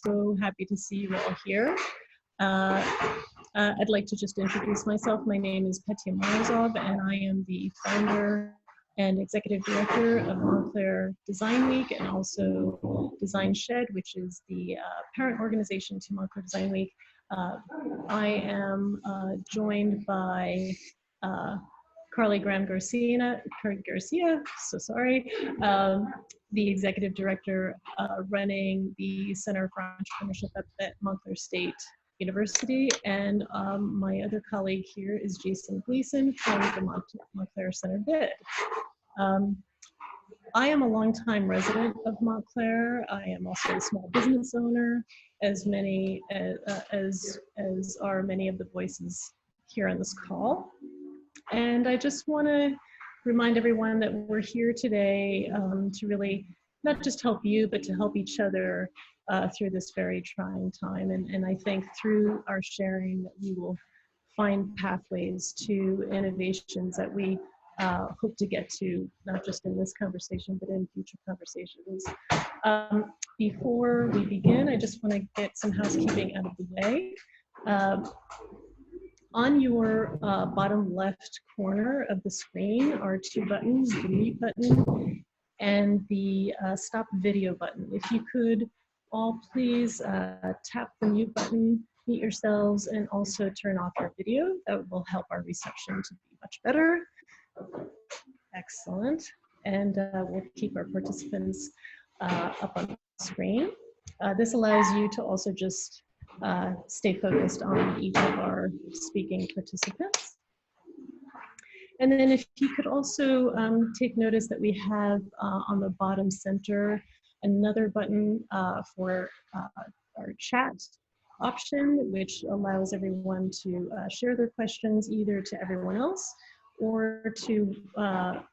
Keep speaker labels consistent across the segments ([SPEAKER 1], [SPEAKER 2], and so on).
[SPEAKER 1] so happy to see you all here. I'd like to just introduce myself. My name is Petia Morozov, and I am the founder and executive director of Montclair Design Week, and also DesignShed, which is the parent organization to Montclair Design Week. I am joined by Carley Garcia, so sorry, the executive director running the Center for Entrepreneurship at Montclair State University, and my other colleague here is Jason Gleason from the Montclair Center Bid. I am a longtime resident of Montclair. I am also a small business owner, as are many of the voices here on this call. And I just want to remind everyone that we're here today to really not just help you, but to help each other through this very trying time. And I think through our sharing that we will find pathways to innovations that we hope to get to, not just in this conversation, but in future conversations. Before we begin, I just want to get some housekeeping out of the way. On your bottom left corner of the screen are two buttons, the mute button and the stop video button. If you could all please tap the mute button, mute yourselves, and also turn off your video. That will help our reception to be much better. Excellent. And we'll keep our participants up on the screen. This allows you to also just stay focused on each of our speaking participants. And then if you could also take notice that we have on the bottom center another button for our chat option, which allows everyone to share their questions either to everyone else or to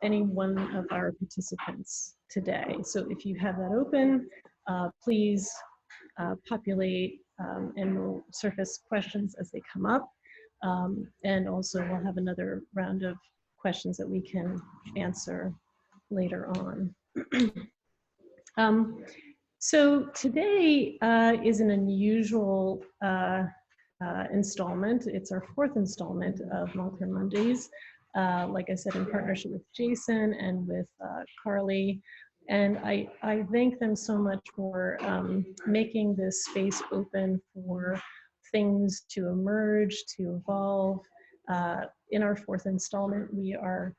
[SPEAKER 1] any one of our participants today. So if you have that open, please populate and we'll surface questions as they come up. And also we'll have another round of questions that we can answer later on. So today is an unusual installment. It's our fourth installment of Montclair Mondays. Like I said, in partnership with Jason and with Carley. And I thank them so much for making this space open for things to emerge, to evolve. In our fourth installment, we are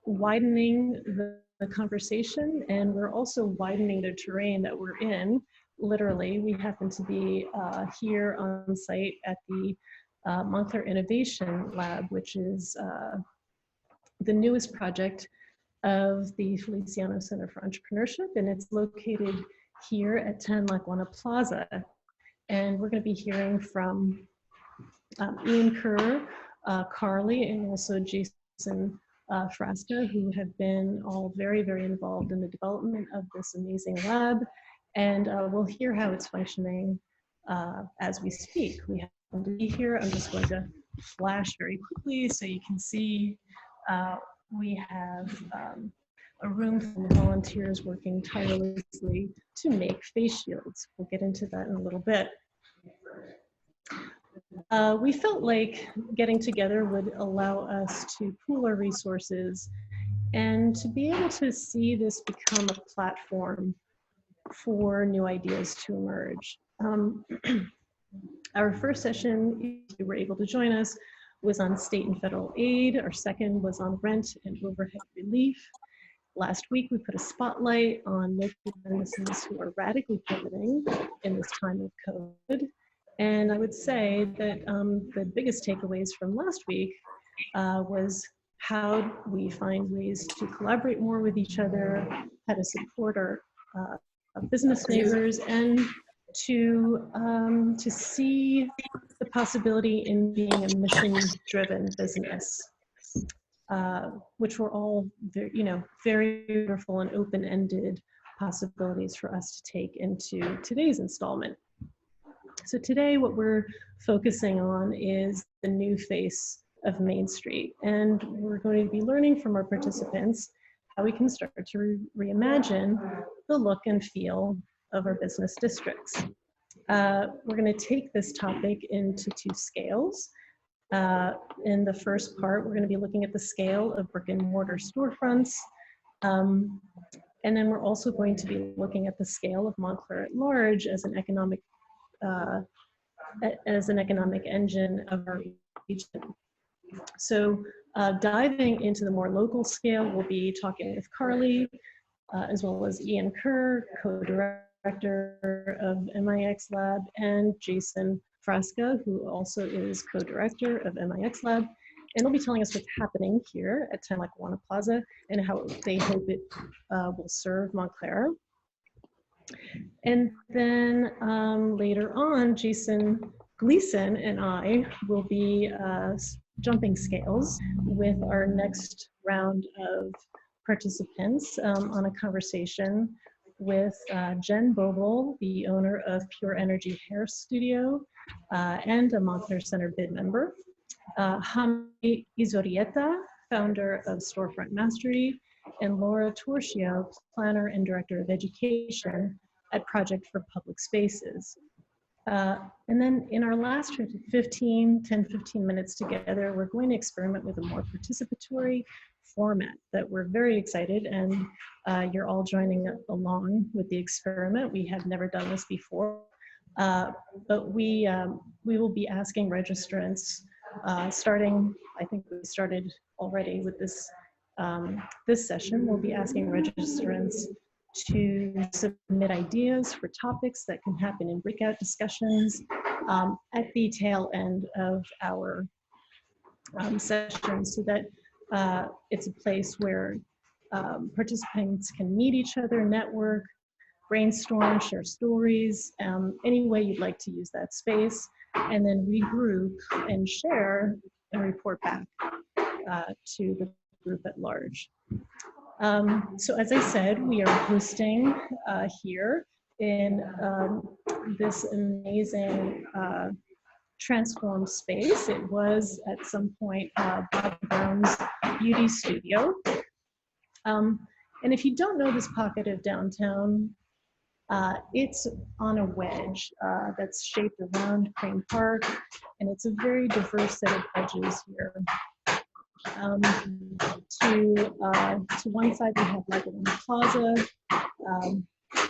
[SPEAKER 1] widening the conversation, and we're also widening the terrain that we're in. Literally, we happen to be here on site at the Montclair Innovation Lab, which is the newest project of the Feliciano Center for Entrepreneurship, and it's located here at 10 Lackawanna Plaza. And we're going to be hearing from Iain, Kerr, Carley, and also Jason Frasca, who have been all very, very involved in the development of this amazing lab. And we'll hear how it's functioning as we speak. We happen to be here. I'm just going to flash very quickly so you can see we have a room full of volunteers working tirelessly to make face shields. We'll get into that in a little bit. We felt like getting together would allow us to pool our resources and to be able to see this become a platform for new ideas to emerge. Our first session, if you were able to join us, was on state and federal aid. Our second was on rent and overhead relief. Last week, we put a spotlight on local businesses who are radically pivoting in this time of COVID. And I would say that the biggest takeaways from last week was how we find ways to collaborate more with each other, how to support our business neighbors, and to see the possibility in being a mission-driven business, which were all very beautiful and open-ended possibilities for us to take into today's installment. So today what we're focusing on is the new face of Main Street, and we're going to be learning from our participants how we can start to reimagine the look and feel of our business districts. We're going to take this topic into two scales. In the first part, we're going to be looking at the scale of brick and mortar storefronts. And then we're also going to be looking at the scale of Montclair at large as an economic engine of our region. So diving into the more local scale, we'll be talking with Carley, as well as Iain Kerr, co-director of MIXLAB, and Jason Frasca, who also is co-director of MIXLAB. And they'll be telling us what's happening here at 10 Lackawanna Plaza and how they hope it will serve Montclair. And then later on, Jason Gleason and I will be jumping scales with our next round of participants on a conversation with Jen Boble, the owner of Pure Energy Hair Studio and a Montclair Center bid member. Jaime Izorieta, founder of Storefront Mastery, and Laura Torchio, planner and director of education at Project for Public Spaces. And then in our last 10-15 minutes together, we're going to experiment with a more participatory format that we're very excited, and you're all joining along with the experiment. We have never done this before, but we will be asking registrants starting, I think we started already with this, this session, we'll be asking registrants to submit ideas for topics that can happen in breakout discussions at the tail end of our session, so that it's a place where participants can meet each other, network, brainstorm, share stories, any way you'd like to use that space, and then regroup and share and report back to the group at large. So as I said, we are hosting here in this amazing transformed space. It was at some point Bob Brown's beauty studio. And if you don't know this pocket of downtown, it's on a wedge that's shaped around Crane Park, and it's a very diverse set of edges here. To one side we have Lackawanna Plaza,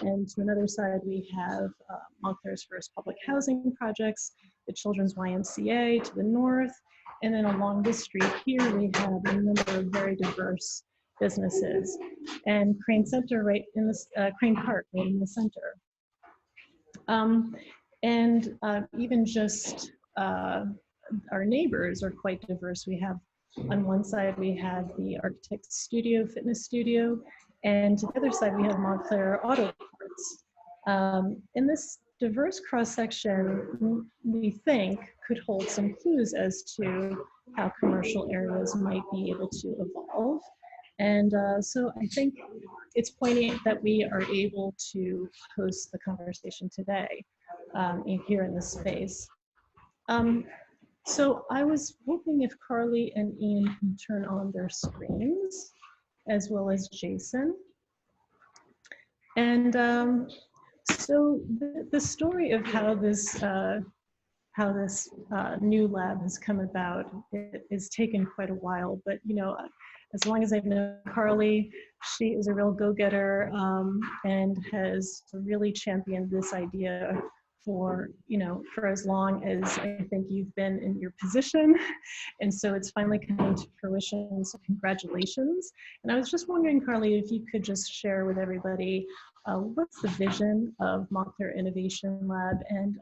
[SPEAKER 1] and to another side we have Montclair's first public housing projects, the Children's YMCA to the north, and then along the street here we have a number of very diverse businesses, and Crane Center right in this Crane Park right in the center, and even just our neighbors are quite diverse. We have on one side we have the Architect's Studio, Fitness Studio, and to the other side we have Montclair Auto Parts. In this diverse cross-section, we think could hold some clues as to how commercial areas might be able to evolve. And so I think it's poignant that we are able to host the conversation today here in this space. So I was hoping if Carley and Iain can turn on their screens, as well as Jason. And so the story of how this new lab has come about, it has taken quite a while, but you know, as long as I've known Carley, she is a real go-getter and has really championed this idea for, you know, for as long as I think you've been in your position. And so it's finally coming to fruition, so congratulations. And I was just wondering, Carley, if you could just share with everybody, what's the vision of Montclair Innovation Lab and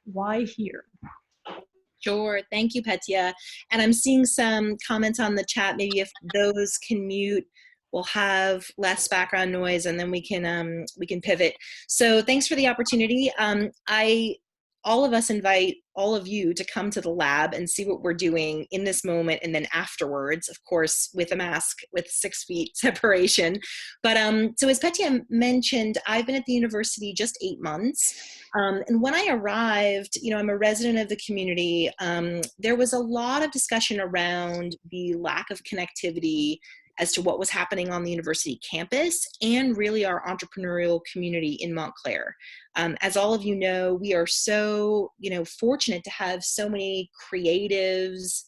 [SPEAKER 1] why here?
[SPEAKER 2] Sure, thank you, Petia. And I'm seeing some comments on the chat. Maybe if those can mute, we'll have less background noise, and then we can pivot. So thanks for the opportunity. All of us invite all of you to come to the lab and see what we're doing in this moment, and then afterwards, of course, with a mask with 6 feet separation. But so as Petia mentioned, I've been at the university just 8 months. And when I arrived, you know, I'm a resident of the community. There was a lot of discussion around the lack of connectivity as to what was happening on the university campus and really our entrepreneurial community in Montclair. As all of you know, we are so, fortunate to have so many creatives,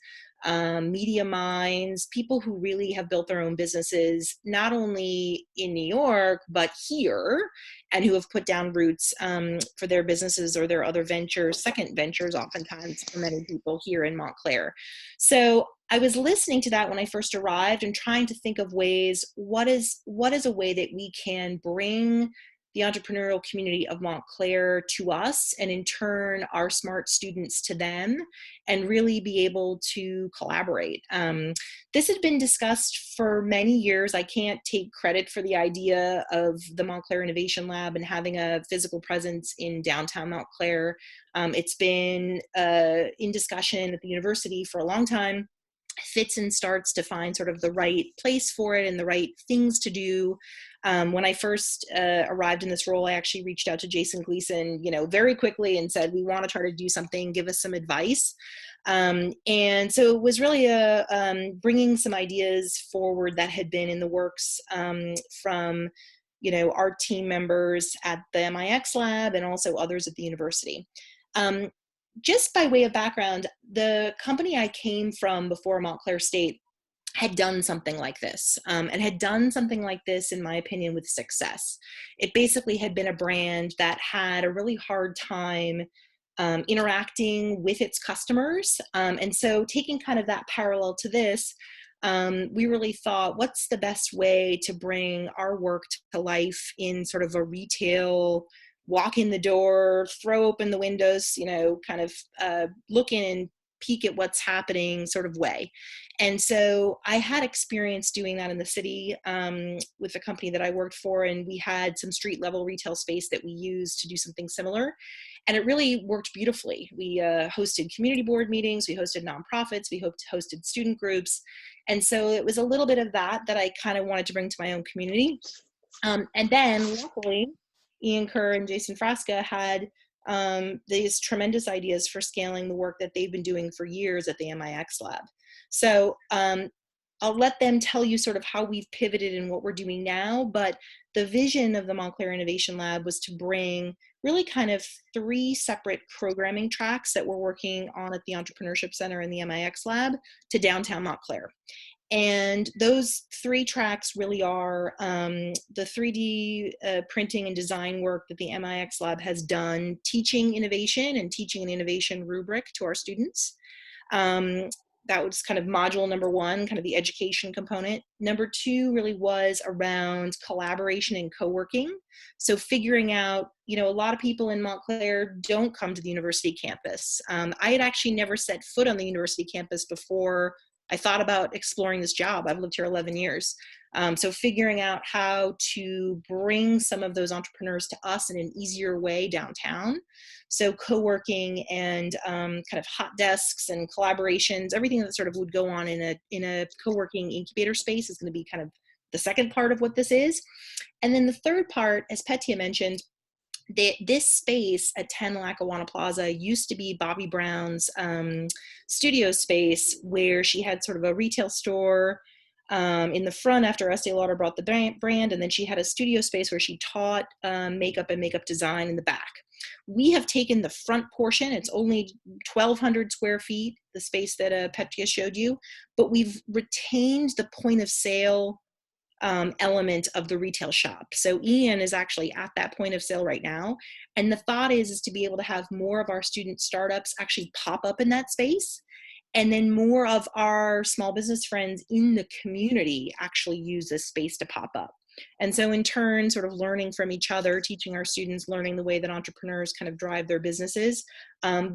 [SPEAKER 2] media minds, people who really have built their own businesses, not only in New York, but here, and who have put down roots for their businesses or their other ventures, second ventures, oftentimes for many people here in Montclair. So I was listening to that when I first arrived and trying to think of ways, what is a way that we can bring the entrepreneurial community of Montclair to us, and in turn, our smart students to them, and really be able to collaborate. This had been discussed for many years. I can't take credit for the idea of the Montclair Innovation Lab and having a physical presence in downtown Montclair. It's been in discussion at the university for a long time. Fits and starts to find sort of the right place for it and the right things to do. When I first arrived in this role, I actually reached out to Jason Gleason, very quickly and said, we want to try to do something, give us some advice. And so it was really bringing some ideas forward that had been in the works from our team members at the MIXLAB and also others at the university. Just by way of background, the company I came from before Montclair State had done something like this, and had done something like this, in my opinion, with success. It basically had been a brand that had a really hard time interacting with its customers. And so taking kind of that parallel to this, we really thought, what's the best way to bring our work to life in sort of a retail, walk in the door, throw open the windows, kind of look in and peek at what's happening sort of way. And so I had experience doing that in the city with the company that I worked for, and we had some street level retail space that we used to do something similar. And it really worked beautifully. We hosted community board meetings, we hosted nonprofits, we hosted student groups. And so it was a little bit of that I kind of wanted to bring to my own community. And then luckily, Iain, Kerr, and Jason Frasca had these tremendous ideas for scaling the work that they've been doing for years at the MIXLAB. So I'll let them tell you sort of how we've pivoted and what we're doing now, but the vision of the Montclair Innovation Lab was to bring really kind of 3 separate programming tracks that we're working on at the Entrepreneurship Center and the MIXLAB to downtown Montclair. And those 3 tracks really are the 3D printing and design work that the MIXLAB has done, teaching innovation and teaching an innovation rubric to our students. That was kind of module number 1, kind of the education component. Number 2 really was around collaboration and co-working. So figuring out, a lot of people in Montclair don't come to the university campus. I had actually never set foot on the university campus before I thought about exploring this job. I've lived here 11 years. So figuring out how to bring some of those entrepreneurs to us in an easier way downtown. So co-working and kind of hot desks and collaborations, everything that sort of would go on in a co-working incubator space is going to be kind of the second part of what this is. And then the third part, as Petia mentioned, this space at 10 Lackawanna Plaza used to be Bobby Brown's studio space, where she had sort of a retail store in the front after Estee Lauder brought the brand, and then she had a studio space where she taught makeup and makeup design in the back. We have taken the front portion. It's only 1,200 square feet, the space that Petia showed you, but we've retained the point of sale element of the retail shop. So Iain is actually at that point of sale right now. And the thought is to be able to have more of our student startups actually pop up in that space. And then more of our small business friends in the community actually use this space to pop up. And so in turn, sort of learning from each other, teaching our students, learning the way that entrepreneurs kind of drive their businesses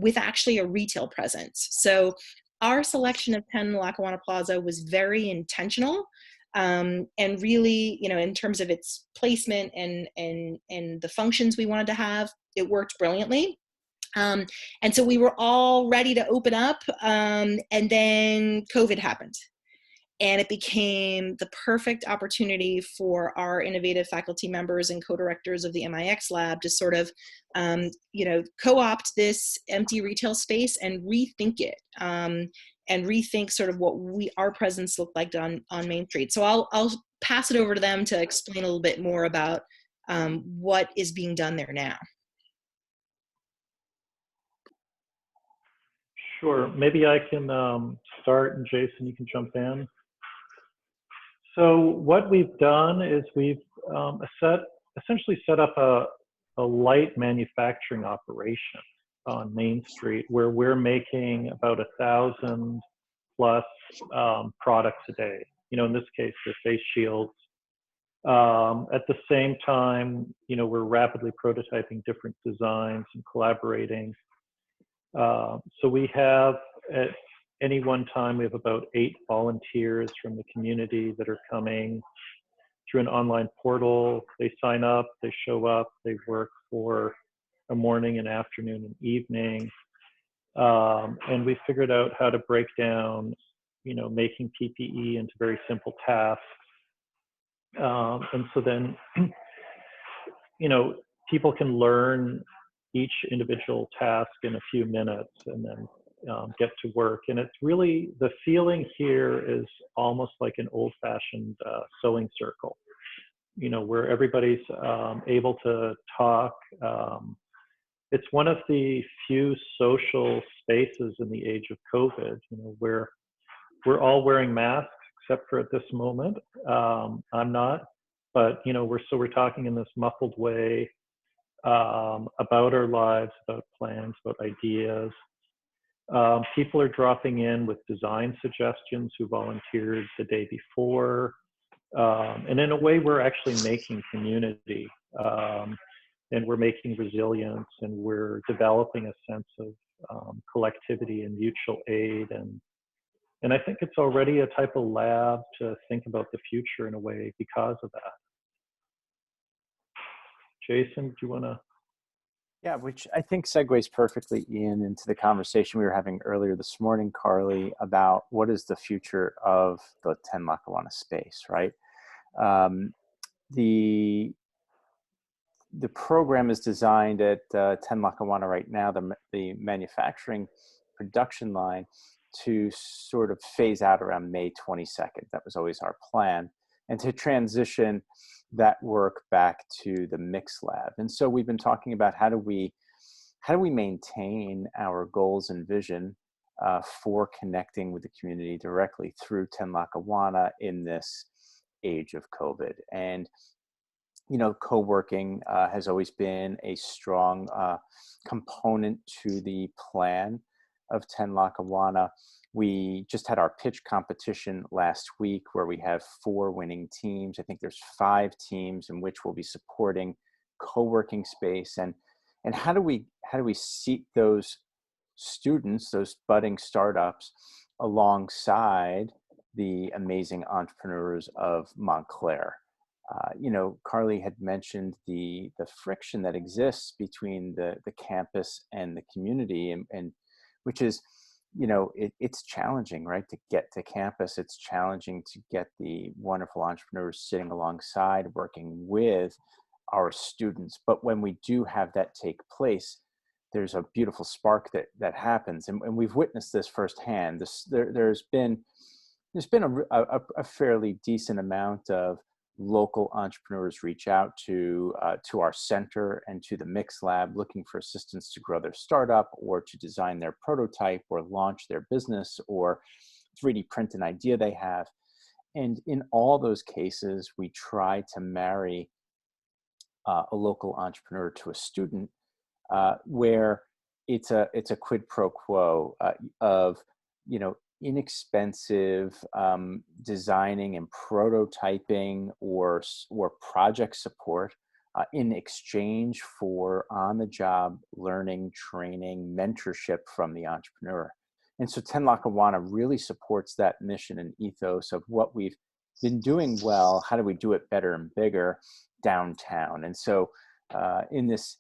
[SPEAKER 2] with actually a retail presence. So our selection of 10 Lackawanna Plaza was very intentional. And really, in terms of its placement and the functions we wanted to have, it worked brilliantly. And so we were all ready to open up, and then COVID happened. And it became the perfect opportunity for our innovative faculty members and co-directors of the MIXLAB to sort of, co-opt this empty retail space and rethink it. and rethink sort of what our presence looked like on Main Street. So I'll pass it over to them to explain a little bit more about what is being done there now.
[SPEAKER 3] Sure. Maybe I can start, and Jason, you can jump in. So what we've done is we've essentially set up a light manufacturing operation on Main Street, where we're making about 1,000 plus products a day. You know, in this case, they're face shields. At the same time, you know, we're rapidly prototyping different designs and collaborating. So we have, at any one time, we have about 8 volunteers from the community that are coming through an online portal. They sign up, they show up, they work for a morning, an afternoon, and evening. And we figured out how to break down, you know, making PPE into very simple tasks. And so then, you know, people can learn each individual task in a few minutes and then get to work. And it's really, the feeling here is almost like an old-fashioned sewing circle, you know, where everybody's able to talk. It's one of the few social spaces in the age of COVID, you know, where we're all wearing masks, except for at this moment. I'm not, but, you know, we're talking in this muffled way about our lives, about plans, about ideas. People are dropping in with design suggestions who volunteered the day before. And in a way, we're actually making community, and we're making resilience, and we're developing a sense of collectivity and mutual aid. And I think it's already a type of lab to think about the future in a way because of that. Jason, do you want to?
[SPEAKER 4] Yeah, which I think segues perfectly, Iain, into the conversation we were having earlier this morning, Carley, about what is the future of the 10 Lackawanna space, right? The program is designed at 10 Lackawanna right now, the manufacturing production line, to sort of phase out around May 22nd. That was always our plan, and to transition that work back to the MIXLAB. And so we've been talking about how do we maintain our goals and vision for connecting with the community directly through 10 Lackawanna in this age of COVID. And you know, co-working has always been a strong component to the plan of 10 Lackawanna. We just had our pitch competition last week where we have 4 winning teams. I think there's 5 teams in which we'll be supporting co-working space. And how do we seat those students, those budding startups, alongside the amazing entrepreneurs of Montclair? You know, Carley had mentioned the friction that exists between the campus and the community, and which is, you know, it's challenging, right, to get to campus. It's challenging to get the wonderful entrepreneurs sitting alongside, working with our students. But when we do have that take place, there's a beautiful spark that happens, and we've witnessed this firsthand. There's been a fairly decent amount of local entrepreneurs reach out to our center and to the MIXLAB looking for assistance to grow their startup or to design their prototype or launch their business or 3D print an idea they have. And in all those cases, we try to marry a local entrepreneur to a student where it's a quid pro quo of, you know, inexpensive designing and prototyping or project support in exchange for on-the-job learning, training, mentorship from the entrepreneur. And so 10 Lackawanna really supports that mission and ethos of what we've been doing well, how do we do it better and bigger downtown? And so in this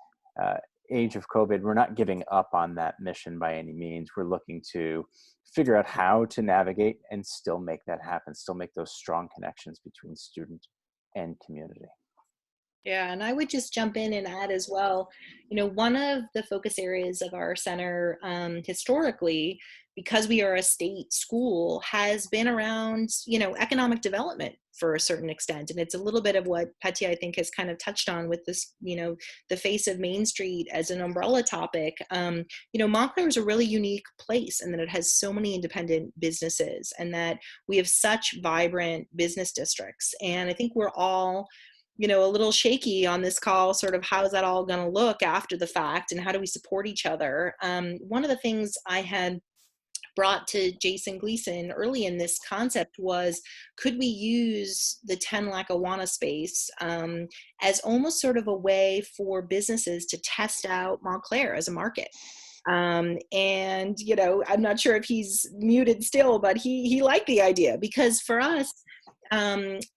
[SPEAKER 4] age of COVID, we're not giving up on that mission by any means. We're looking to figure out how to navigate and still make that happen, still make those strong connections between student and community.
[SPEAKER 2] Yeah, and I would just jump in and add as well, one of the focus areas of our center historically, because we are a state school, has been around, economic development for a certain extent. And it's a little bit of what Petia, I think, has kind of touched on with this, the face of Main Street as an umbrella topic. Montclair is a really unique place in that it has so many independent businesses and that we have such vibrant business districts. And I think we're all a little shaky on this call, sort of how is that all going to look after the fact and how do we support each other? One of the things I had brought to Jason Gleason early in this concept was, could we use the 10 Lackawanna space as almost sort of a way for businesses to test out Montclair as a market? And, I'm not sure if he's muted still, but he liked the idea, because for us,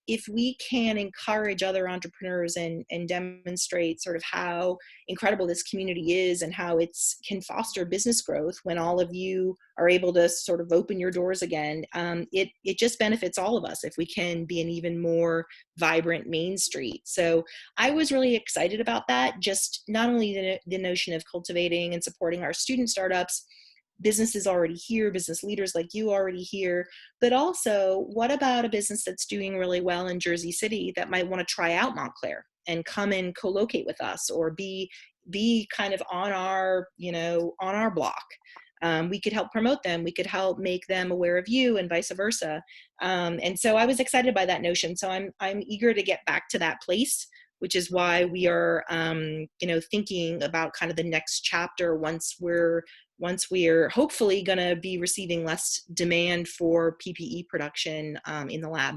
[SPEAKER 2] if we can encourage other entrepreneurs and demonstrate sort of how incredible this community is and how it can foster business growth when all of you are able to sort of open your doors again, it just benefits all of us if we can be an even more vibrant Main Street. So I was really excited about that, just not only the notion of cultivating and supporting our student startups, businesses already here, business leaders like you already here, but also what about a business that's doing really well in Jersey City that might want to try out Montclair and come and co-locate with us or be kind of on our, on our block. We could help promote them. We could help make them aware of you and vice versa. And so I was excited by that notion. So I'm eager to get back to that place, which is why we are, thinking about kind of the next chapter once we're hopefully going to be receiving less demand for PPE production in the lab.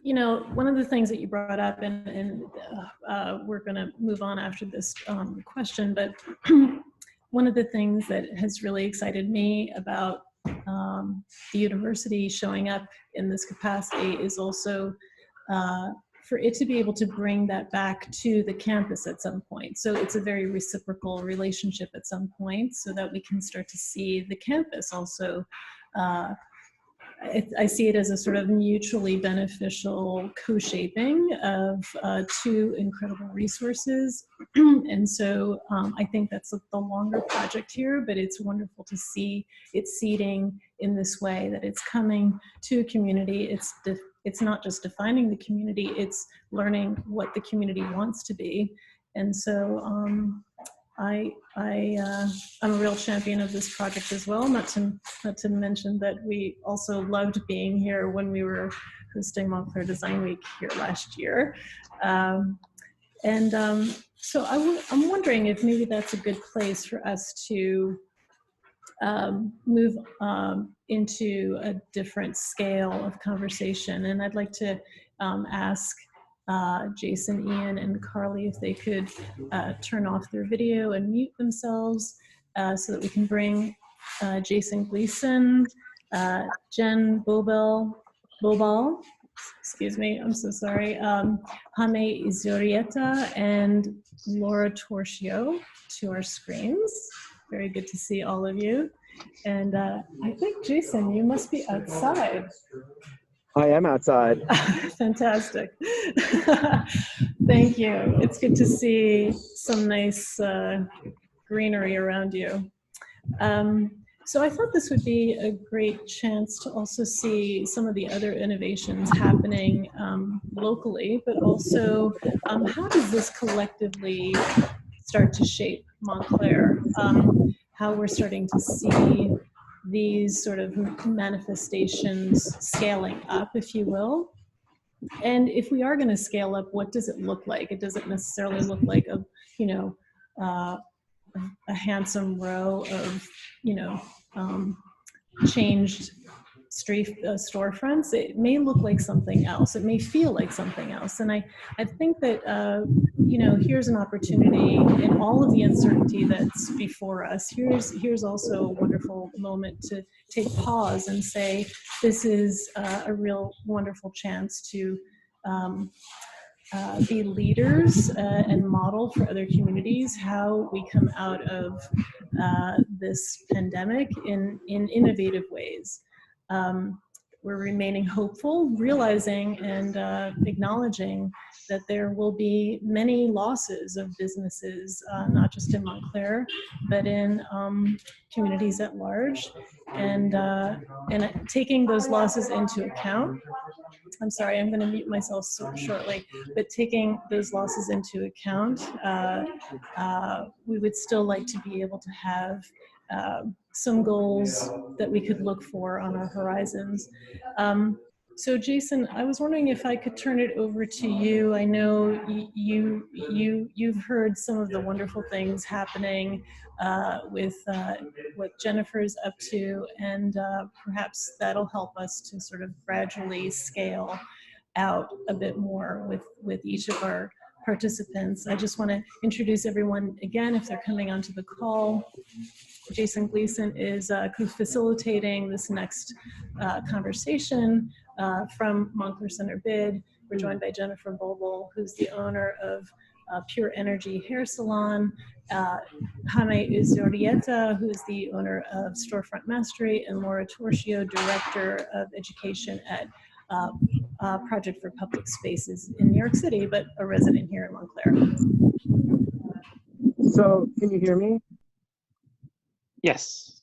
[SPEAKER 1] One of the things that you brought up, and we're going to move on after this question, but one of the things that has really excited me about the university showing up in this capacity is also for it to be able to bring that back to the campus at some point. So it's a very reciprocal relationship at some point so that we can start to see the campus also. I see it as a sort of mutually beneficial co-shaping of two incredible resources. And so I think that's the longer project here, but it's wonderful to see it seeding in this way, that it's coming to a community. It's not just defining the community, it's learning what the community wants to be. And so I'm a real champion of this project as well, not to mention that we also loved being here when we were hosting Montclair Design Week here last year. So I'm wondering if maybe that's a good place for us to move into a different scale of conversation. And I'd like to ask Jason, Iain, and Carley if they could turn off their video and mute themselves so that we can bring Jason Gleason, Jen Bobal, excuse me, I'm so sorry, Hame Izurieta, and Laura Torchio to our screens. Very good to see all of you. And I think, Jason, you must be outside.
[SPEAKER 5] I am outside.
[SPEAKER 1] Fantastic. Thank you. It's good to see some nice greenery around you. So I thought this would be a great chance to also see some of the other innovations happening locally, but also how does this collectively start to shape Montclair? How we're starting to see these sort of manifestations scaling up, if you will. And if we are going to scale up, what does it look like? It doesn't necessarily look like a handsome row of, changed storefronts. It may look like something else. It may feel like something else. And I think that, here's an opportunity in all of the uncertainty that's before us. Here's also a wonderful moment to take pause and say, this is a real wonderful chance to be leaders and model for other communities how we come out of this pandemic in innovative ways. we're remaining hopeful, realizing and acknowledging that there will be many losses of businesses, not just in Montclair, but in communities at large, and taking those losses into account. I'm sorry, I'm going to mute myself shortly, but taking those losses into account, we would still like to be able to have some goals that we could look for on our horizons. So Jason, I was wondering if I could turn it over to you. I know you've heard some of the wonderful things happening with what Jennifer's up to, and perhaps that'll help us to sort of gradually scale out a bit more with each of our participants. I just want to introduce everyone again if they're coming onto the call. Jason Gleason is co-facilitating this next conversame from Montclair Center Bid. We're joined by Jennifer Boble, who's the owner of Pure Energy Hair Salon, Jaime Uzurieta, who is the owner of Storefront Mastery, and Laura Torchio, Director of Education at Project for Public Spaces in New York City, but a resident here in Montclair.
[SPEAKER 5] So, can you hear me?
[SPEAKER 3] Yes.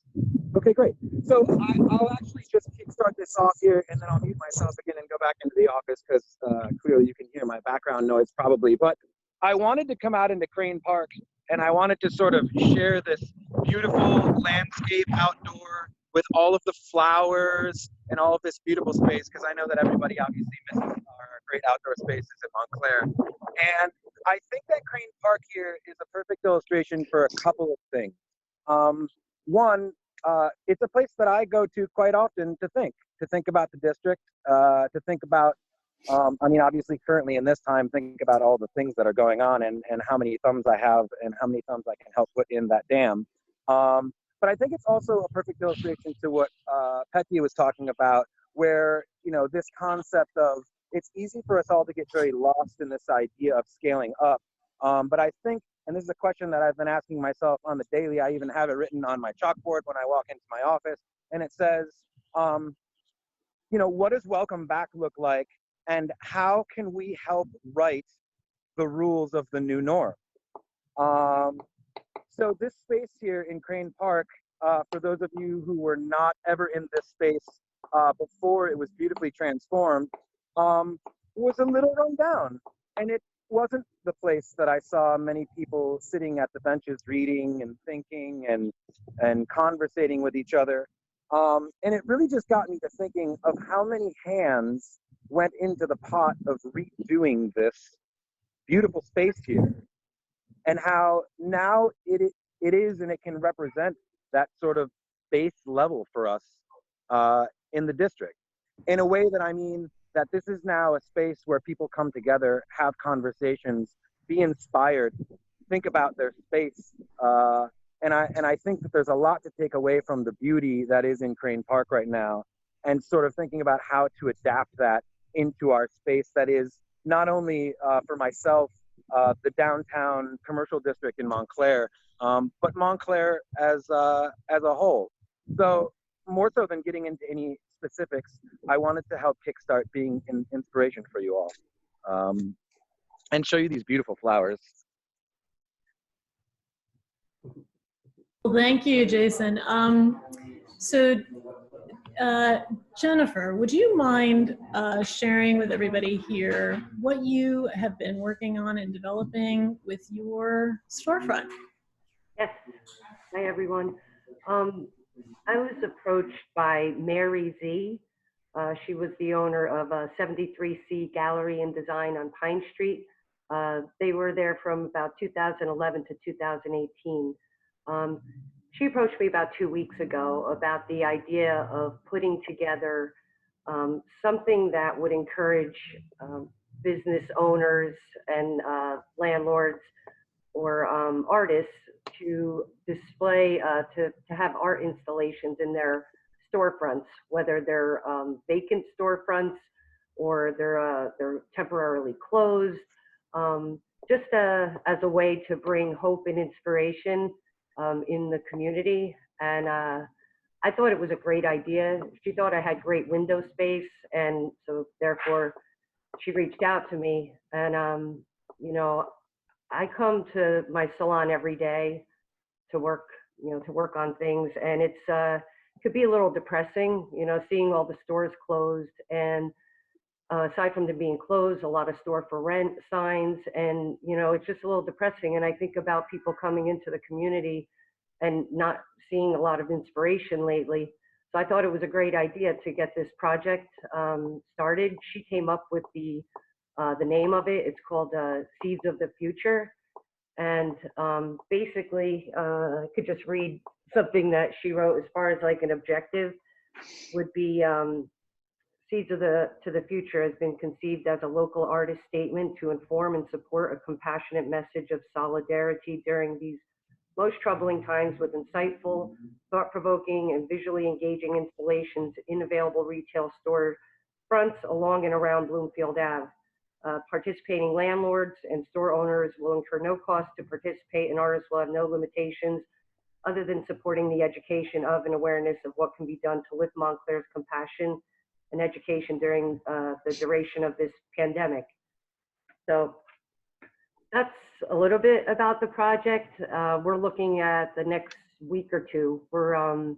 [SPEAKER 5] Okay, great. So I'll actually just start this off here, and then I'll mute myself again and go back into the office because clearly you can hear my background noise probably. But I wanted to come out into Crane Park, and I wanted to sort of share this beautiful landscape outdoor with all of the flowers and all of this beautiful space, because I know that everybody obviously misses our great outdoor spaces in Montclair. And I think that Crane Park here is a perfect illustration for a couple of things. One, it's a place that I go to quite often to think about the district, to think about, I mean, obviously currently in this time, think about all the things that are going on and how many thumbs I have and how many thumbs I can help put in that dam. But I think it's also a perfect illustration to what Petia was talking about, where, you know, this concept of it's easy for us all to get very lost in this idea of scaling up. But I think, and this is a question that I've been asking myself on the daily, I even have it written on my chalkboard when I walk into my office, and it says, you know, what does welcome back look like, and how can we help write the rules of the new norm? So this space here in Crane Park, for those of you who were not ever in this space before it was beautifully transformed, was a little run down, and it wasn't the place that I saw many people sitting at the benches reading and thinking and conversating with each other. And it really just got me to thinking of how many hands went into the pot of redoing this beautiful space here, and how now it is and it can represent that sort of base level for us in the district. In a way that I mean that this is now a space where people come together, have conversations, be inspired, think about their space. And I think that there's a lot to take away from the beauty that is in Crane Park right now, and sort of thinking about how to adapt that into our space that is not only for myself, the downtown commercial district in Montclair, but Montclair as a whole. So more so than getting into any specifics, I wanted to help kickstart being an inspiration for you all, and show you these beautiful flowers.
[SPEAKER 1] Well, thank you, Jason. Jennifer, would you mind sharing with everybody here what you have been working on and developing with your storefront?
[SPEAKER 6] Yes. Hi, everyone. I was approached by Mary Z. She was the owner of 73C Gallery and Design on Pine Street. They were there from about 2011 to 2018. She approached me about 2 weeks ago about the idea of putting together something that would encourage business owners and landlords or artists to display, to have art installations in their storefronts, whether they're vacant storefronts or they're temporarily closed, just as a way to bring hope and inspiration in the community. And I thought it was a great idea. She thought I had great window space, and so therefore she reached out to me. And you know, I come to my salon every day to work, to work on things, and it could be a little depressing, seeing all the stores closed, and aside from them being closed, a lot of store for rent signs, and it's just a little depressing. And I think about people coming into the community and not seeing a lot of inspiration lately. So I thought it was a great idea to get this project started. She came up with the name of it. It's called Seeds of the Future. And basically, I could just read something that she wrote as far as like an objective would be Seeds to the Future has been conceived as a local artist statement to inform and support a compassionate message of solidarity during these most troubling times with insightful, thought-provoking, and visually engaging installations in available retail store fronts along and around Bloomfield Ave. Participating landlords and store owners will incur no cost to participate, and artists will have no limitations other than supporting the education of and awareness of what can be done to lift Montclair's compassion and education during the duration of this pandemic. So that's a little bit about the project. We're looking at the next week or two. We're going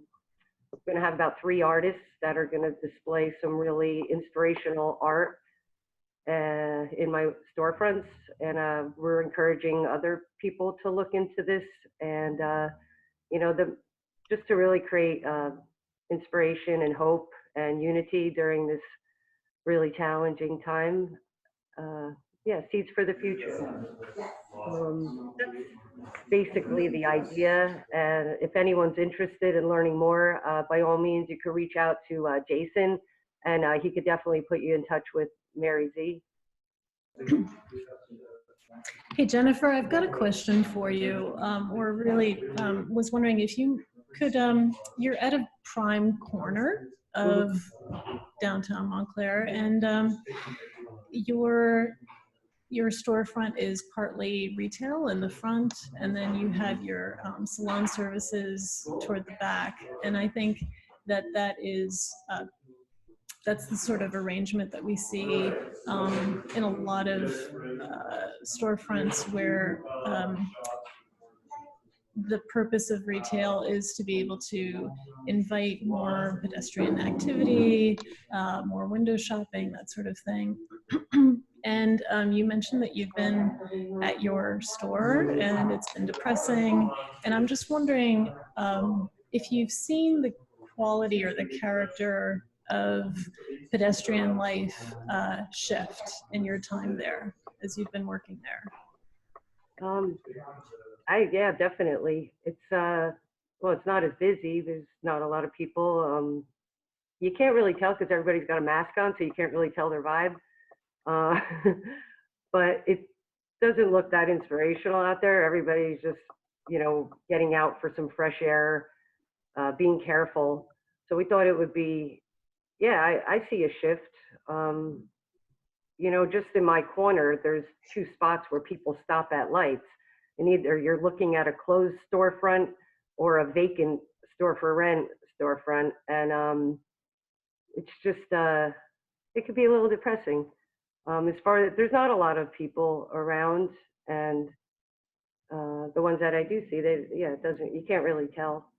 [SPEAKER 6] to have about 3 artists that are going to display some really inspirational art in my storefronts, and we're encouraging other people to look into this, and just to really create inspiration and hope and unity during this really challenging time. Yeah, Seeds for the Future. That's basically the idea. And if anyone's interested in learning more, by all means, you can reach out to Jason, and he could definitely put you in touch with Mary Z.
[SPEAKER 1] Hey, Jennifer, I've got a question for you. Or really was wondering if you could, you're at a prime corner of downtown Montclair, and your storefront is partly retail in the front, and then you have your salon services toward the back. And I think that is that's the sort of arrangement that we see in a lot of storefronts where the purpose of retail is to be able to invite more pedestrian activity, more window shopping, that sort of thing. And you mentioned that you've been at your store and it's been depressing. And I'm just wondering if you've seen the quality or the character of pedestrian life shift in your time there as you've been working there.
[SPEAKER 6] Yeah, definitely. It's well, it's not as busy. There's not a lot of people. You can't really tell because everybody's got a mask on, so you can't really tell their vibe. But it doesn't look that inspirational out there. Everybody's just, getting out for some fresh air, being careful. So we thought it would be, yeah, I see a shift. Just in my corner, there's 2 spots where people stop at lights. And either you're looking at a closed storefront or a vacant store for rent storefront. And it's just, it could be a little depressing. As far as there's not a lot of people around, and the ones that I do see, you can't really tell.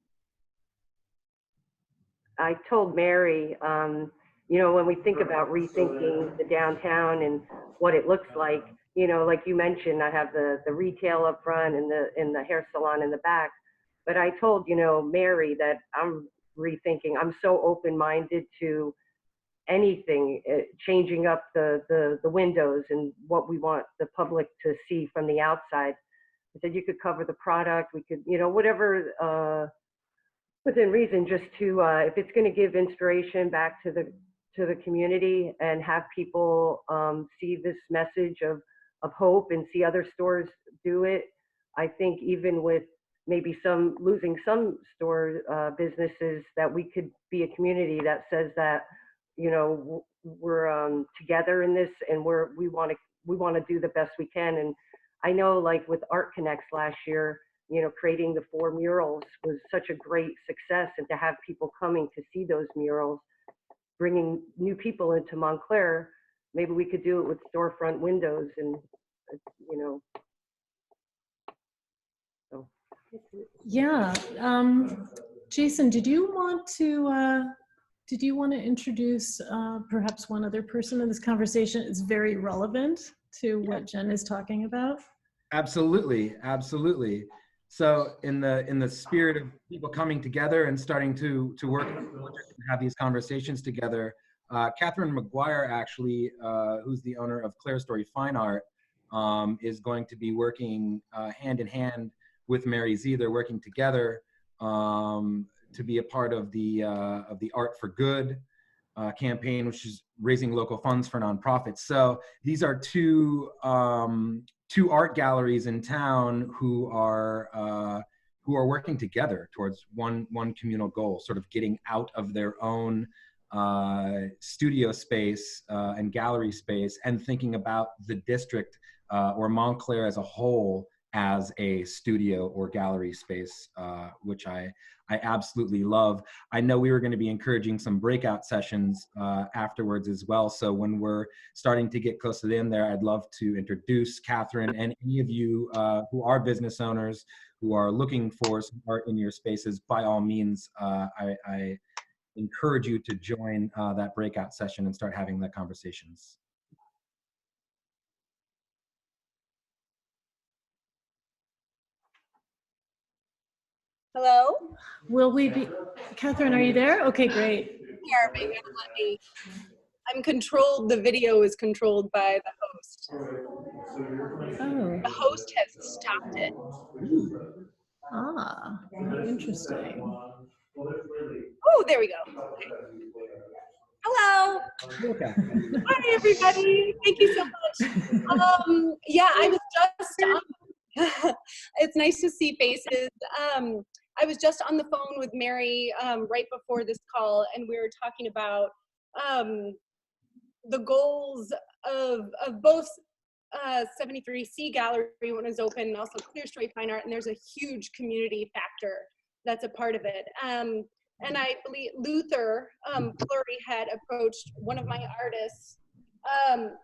[SPEAKER 6] I told Mary, when we think about rethinking the downtown and what it looks like, like you mentioned, I have the retail up front and the hair salon in the back. But I told, Mary that I'm rethinking. I'm so open-minded to anything, changing up the windows and what we want the public to see from the outside. I said you could cover the product. We could, whatever within reason, just to if it's going to give inspiration back to the community and have people see this message of hope and see other stores do it. I think even with maybe losing some store businesses, that we could be a community that says that, we're together in this, and we want to do the best we can. And I know, like with Art Connects last year, you know, creating the 4 murals was such a great success, and to have people coming to see those murals, bringing new people into Montclair, maybe we could do it with storefront windows and, you know. So.
[SPEAKER 1] Yeah. Jason, did you want to introduce perhaps one other person in this conversation? It's very relevant to what Jen is talking about.
[SPEAKER 7] Absolutely, absolutely. So in the spirit of people coming together and starting to work on the project and have these conversations together, Catherine McGuire, actually, who's the owner of Claire Story Fine Art, is going to be working hand in hand with Mary Z. They're working together to be a part of the Art for Good campaign, which is raising local funds for nonprofits. So these are two art galleries in town who are working together towards one communal goal, sort of getting out of their own studio space and gallery space and thinking about the district or Montclair as a whole as a studio or gallery space, which I absolutely love. I know we were going to be encouraging some breakout sessions afterwards as well. So when we're starting to get close to the end there, I'd love to introduce Catherine and any of you who are business owners who are looking for some art in your spaces. By all means, I encourage you to join that breakout session and start having the conversations.
[SPEAKER 8] Hello?
[SPEAKER 1] Will we be, Catherine, are you there? Okay, great.
[SPEAKER 8] Here, maybe it'll let me. I'm controlled, the video is controlled by the host.
[SPEAKER 1] Oh.
[SPEAKER 8] The host has stopped it.
[SPEAKER 1] Ah, interesting.
[SPEAKER 8] Oh, there we go. Okay. Hello.
[SPEAKER 7] Okay.
[SPEAKER 8] Hi, everybody. Thank you so much. Yeah, I was just on, it's nice to see faces. I was just on the phone with Mary right before this call, and we were talking about the goals of both 73C Gallery when it was open, and also Clear Story Fine Art, and there's a huge community factor that's a part of it. And I believe Luther Fleury had approached one of my artists,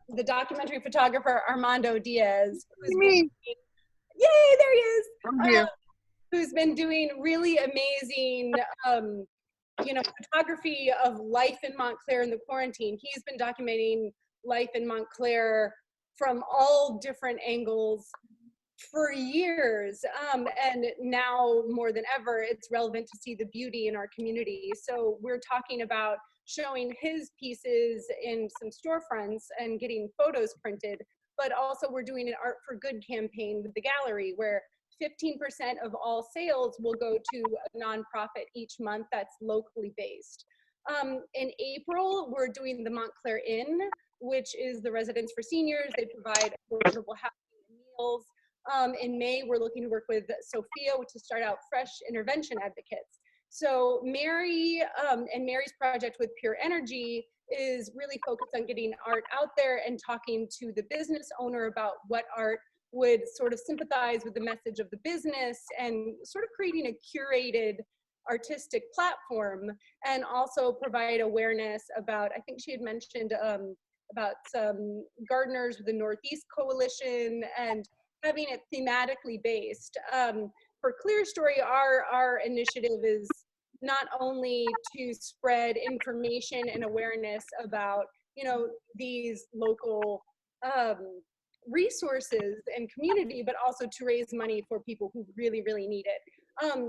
[SPEAKER 8] the documentary photographer Armando Diaz. Yay, there he is.
[SPEAKER 5] I'm here.
[SPEAKER 8] Who's been doing really amazing, you know, photography of life in Montclair in the quarantine. He's been documenting life in Montclair from all different angles for years, and now more than ever, it's relevant to see the beauty in our community. So we're talking about showing his pieces in some storefronts and getting photos printed, but also we're doing an Art for Good campaign with the gallery where 15% of all sales will go to a nonprofit each month that's locally based. In April, we're doing the Montclair Inn, which is the residence for seniors. They provide affordable housing and meals. In May, we're looking to work with Sophia to start out fresh intervention advocates. So Mary and Mary's project with Pure Energy is really focused on getting art out there and talking to the business owner about what art would sort of sympathize with the message of the business and sort of creating a curated artistic platform, and also provide awareness about, I think she had mentioned about some gardeners with the Northeast Coalition and having it thematically based. For Clear Story, our initiative is not only to spread information and awareness about, you know, these local resources and community, but also to raise money for people who really, really need it.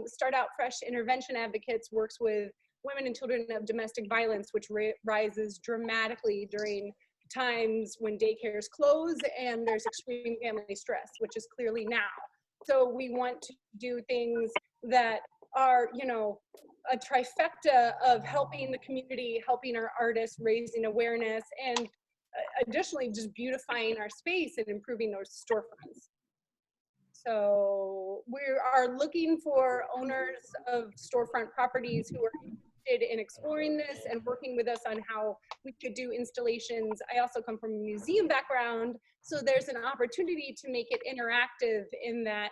[SPEAKER 8] Start Out Fresh Intervention Advocates works with women and children of domestic violence, which rises dramatically during times when daycares close and there's extreme family stress, which is clearly now. So we want to do things that are, you know, a trifecta of helping the community, helping our artists, raising awareness, and additionally just beautifying our space and improving those storefronts. So we are looking for owners of storefront properties who are interested in exploring this and working with us on how we could do installations. I also come from a museum background, so there's an opportunity to make it interactive in that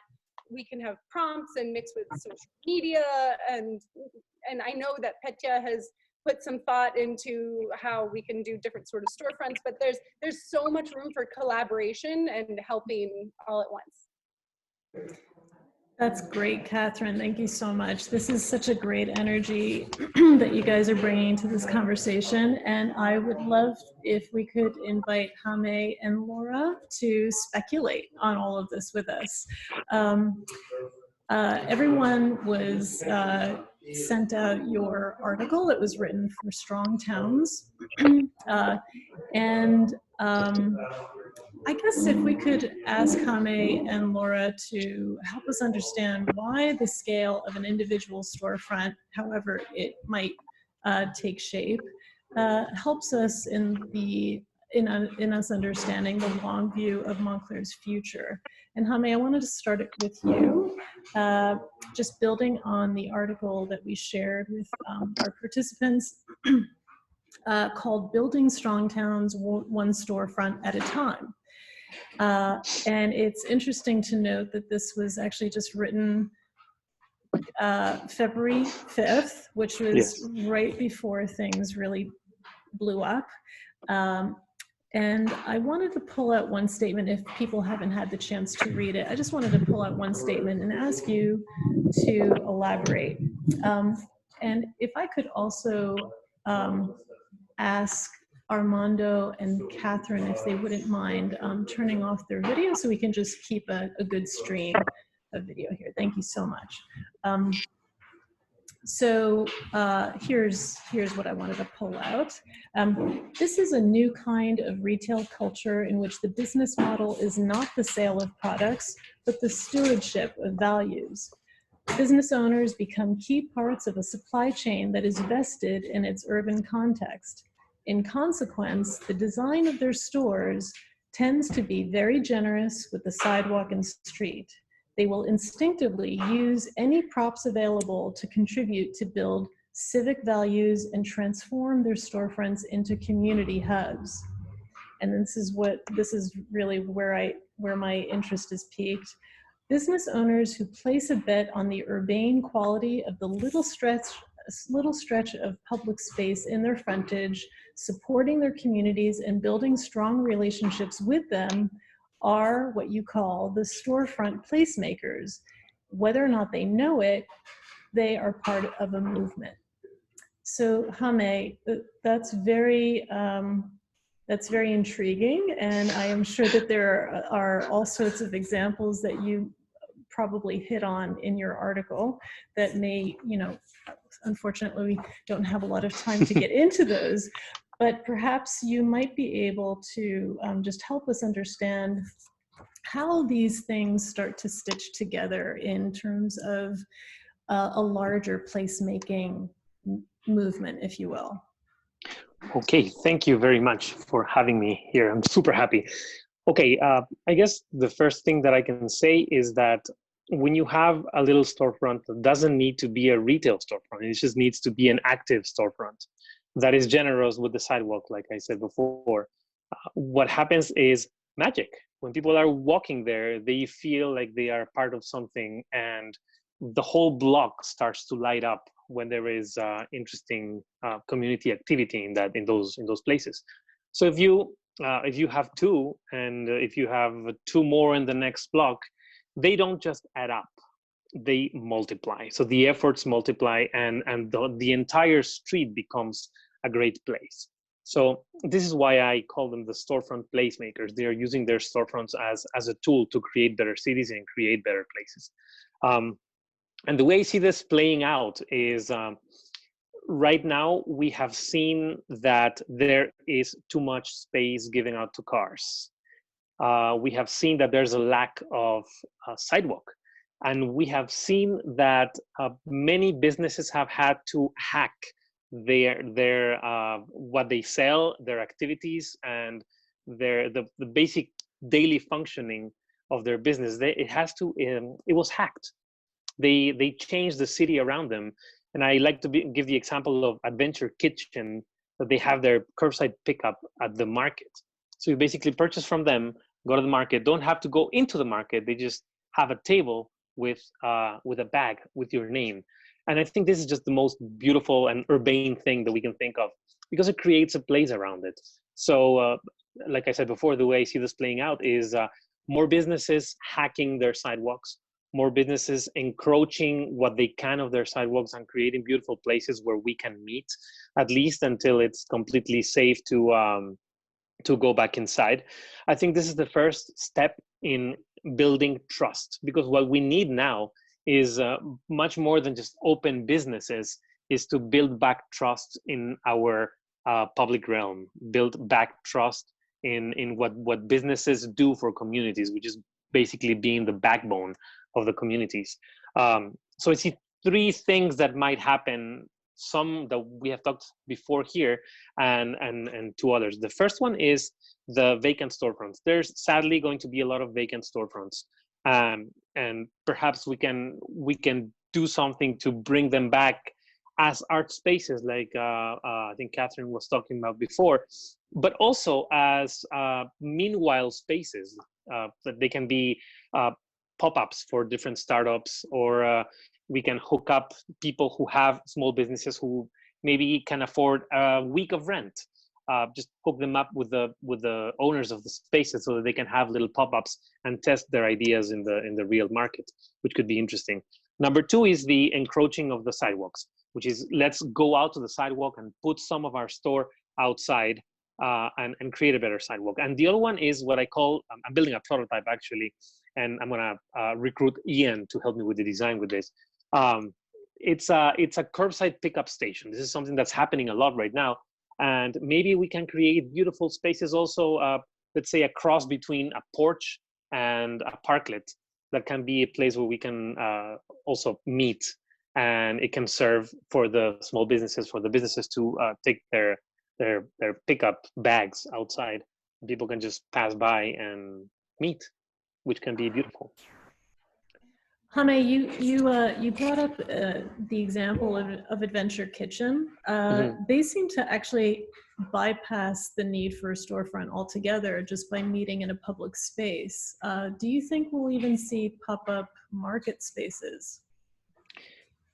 [SPEAKER 8] we can have prompts and mix with social media, and I know that Petia has put some thought into how we can do different sort of storefronts, but there's so much room for collaboration and helping all at once.
[SPEAKER 1] That's great, Catherine. Thank you so much. This is such a great energy that you guys are bringing to this conversation. And I would love if we could invite Jaime and Laura to speculate on all of this with us. Everyone was sent out your article. It was written for Strong Towns. I guess if we could ask Jaime and Laura to help us understand why the scale of an individual storefront, however it might take shape, helps us in us understanding the long view of Montclair's future. And Jaime, I wanted to start it with you, just building on the article that we shared with our participants called Building Strong Towns One Storefront at a Time. And it's interesting to note that this was actually just written February 5th, which was right before things really blew up. And I wanted to pull out one statement if people haven't had the chance to read it. I just wanted to pull out one statement and ask you to elaborate. And if I could also ask Armando and Catherine if they wouldn't mind turning off their video so we can just keep a good stream of video here. Thank you so much. Here's what I wanted to pull out. This is a new kind of retail culture in which the business model is not the sale of products, but the stewardship of values. Business owners become key parts of a supply chain that is vested in its urban context. In consequence, the design of their stores tends to be very generous with the sidewalk and street. They will instinctively use any props available to contribute to build civic values and transform their storefronts into community hubs. And this is really where my interest is piqued. Business owners who place a bet on the urbane quality of the little stretch of public space in their frontage, supporting their communities and building strong relationships with them are what you call the storefront placemakers. Whether or not they know it, they are part of a movement. So Jaime, that's very intriguing, and I am sure that there are all sorts of examples that you probably hit on in your article that may, unfortunately we don't have a lot of time to get into those, but perhaps you might be able to just help us understand how these things start to stitch together in terms of a larger placemaking movement, if you will.
[SPEAKER 9] Okay, thank you very much for having me here. I'm super happy. Okay, I guess the first thing that I can say is that when you have a little storefront, it doesn't need to be a retail storefront. It just needs to be an active storefront that is generous with the sidewalk, like I said before. What happens is magic. When people are walking there, they feel like they are part of something, and the whole block starts to light up when there is interesting community activity in those places. So if you have two, and if you have two more in the next block, they don't just add up, they multiply. So the efforts multiply, and the entire street becomes a great place. So this is why I call them the storefront placemakers. They are using their storefronts as a tool to create better cities and create better places. And the way I see this playing out is right now we have seen that there is too much space given out to cars. We have seen that there's a lack of sidewalk. And we have seen that many businesses have had to hack their what they sell, their activities, and the basic daily functioning of their business. It was hacked. They changed the city around them. And I like to give the example of Adventure Kitchen, that they have their curbside pickup at the market. So you basically purchase from them, go to the market, don't have to go into the market. They just have a table with a bag with your name. And I think this is just the most beautiful and urbane thing that we can think of, because it creates a place around it. So like I said before, the way I see this playing out is more businesses hacking their sidewalks, more businesses encroaching what they can of their sidewalks and creating beautiful places where we can meet, at least until it's completely safe to go back inside. I think this is the first step in building trust, because what we need now is much more than just open businesses, is to build back trust in our public realm, build back trust in what businesses do for communities, which is basically being the backbone of the communities. So I see three things that might happen, some that we have talked before here, and two others. The first one is the vacant storefronts. There's sadly going to be a lot of vacant storefronts, and perhaps we can do something to bring them back as art spaces, like I think Catherine was talking about before, but also as meanwhile spaces that they can be pop-ups for different startups, or we can hook up people who have small businesses who maybe can afford a week of rent. Just hook them up with the owners of the spaces so that they can have little pop-ups and test their ideas in the real market, which could be interesting. Number two is the encroaching of the sidewalks, which is, let's go out to the sidewalk and put some of our store outside and create a better sidewalk. And the other one is what I call, I'm building a prototype actually, and I'm gonna recruit Iain to help me with the design with this. It's a curbside pickup station. This is something that's happening a lot right now. And maybe we can create beautiful spaces also, let's say a cross between a porch and a parklet that can be a place where we can also meet, and it can serve for the small businesses, for the businesses to take their pickup bags outside. People can just pass by and meet, which can be beautiful.
[SPEAKER 1] Hannah, you brought up the example of Adventure Kitchen. They seem to actually bypass the need for a storefront altogether just by meeting in a public space. Do you think we'll even see pop-up market spaces?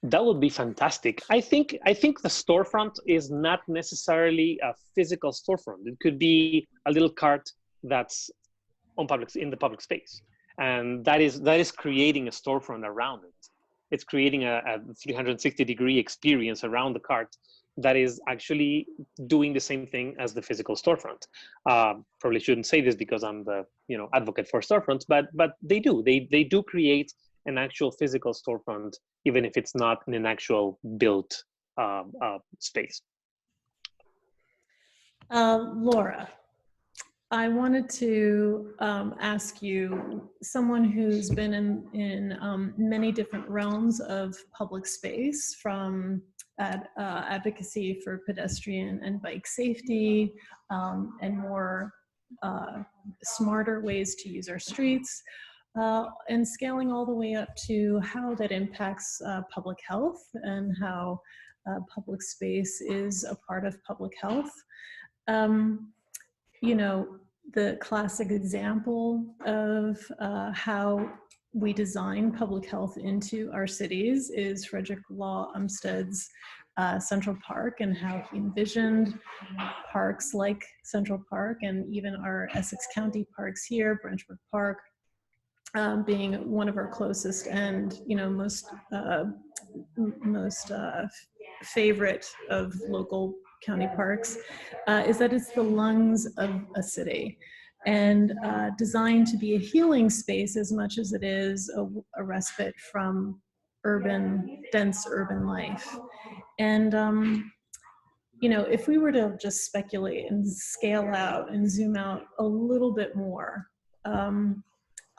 [SPEAKER 9] That would be fantastic. I think the storefront is not necessarily a physical storefront. It could be a little cart that's in the public space. And that is creating a storefront around it. It's creating a 360-degree experience around the cart that is actually doing the same thing as the physical storefront. Probably shouldn't say this because I'm the advocate for storefronts, but they do. They do create an actual physical storefront, even if it's not in an actual built space.
[SPEAKER 1] Laura, I wanted to ask you, someone who's been in many different realms of public space, from advocacy for pedestrian and bike safety, and more smarter ways to use our streets, and scaling all the way up to how that impacts public health and how public space is a part of public health. The classic example of how we design public health into our cities is Frederick Law Umstead's Central Park, and how he envisioned parks like Central Park, and even our Essex County parks here, Branchburg Park, being one of our closest and most favorite of local county parks, is that it's the lungs of a city, and designed to be a healing space as much as it is a respite from dense urban life. And if we were to just speculate and scale out and zoom out a little bit more,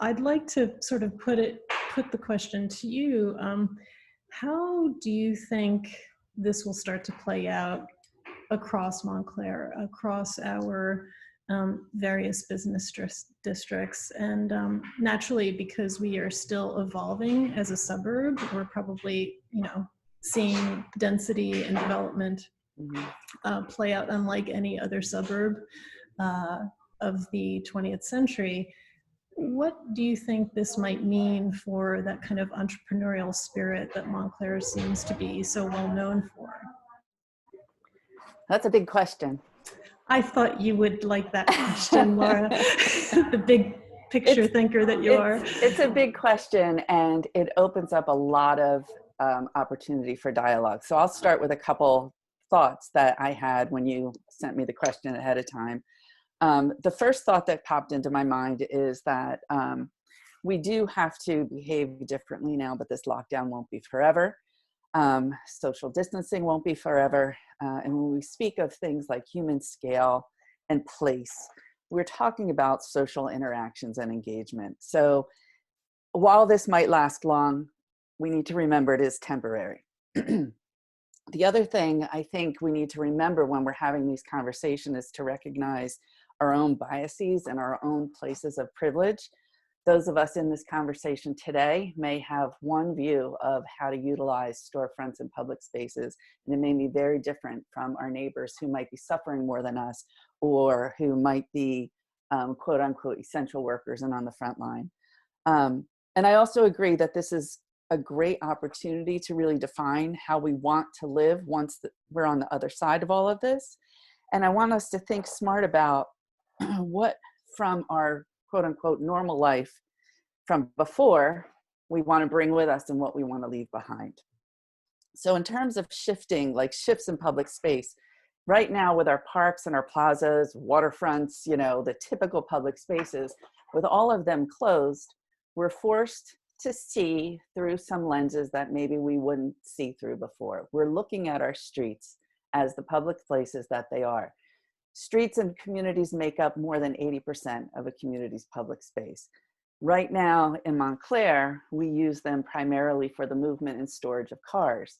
[SPEAKER 1] I'd like to sort of put the question to you. How do you think this will start to play out across Montclair, across our various business districts? And naturally, because we are still evolving as a suburb, we're probably, seeing density and development play out unlike any other suburb of the 20th century. What do you think this might mean for that kind of entrepreneurial spirit that Montclair seems to be so well known for?
[SPEAKER 10] That's a big question.
[SPEAKER 1] I thought you would like that question, Laura, the big picture thinker that you are.
[SPEAKER 10] It's a big question, and it opens up a lot of opportunity for dialogue. So I'll start with a couple thoughts that I had when you sent me the question ahead of time. The first thought that popped into my mind is that we do have to behave differently now, but this lockdown won't be forever. Social distancing won't be forever. And when we speak of things like human scale and place, we're talking about social interactions and engagement. So while this might last long, we need to remember it is temporary. The other thing I think we need to remember when we're having these conversations is to recognize our own biases and our own places of privilege. Those of us in this conversation today may have one view of how to utilize storefronts and public spaces, and it may be very different from our neighbors who might be suffering more than us, or who might be quote unquote essential workers and on the front line. And I also agree that this is a great opportunity to really define how we want to live once we're on the other side of all of this. And I want us to think smart about what from our quote unquote normal life from before we want to bring with us and what we want to leave behind. So in terms of shifting, like shifts in public space, right now with our parks and our plazas, waterfronts, you know, the typical public spaces, with all of them closed, we're forced to see through some lenses that maybe we wouldn't see through before. We're looking at our streets as the public places that they are. Streets and communities make up more than 80% of a community's public space. Right now in Montclair, we use them primarily for the movement and storage of cars.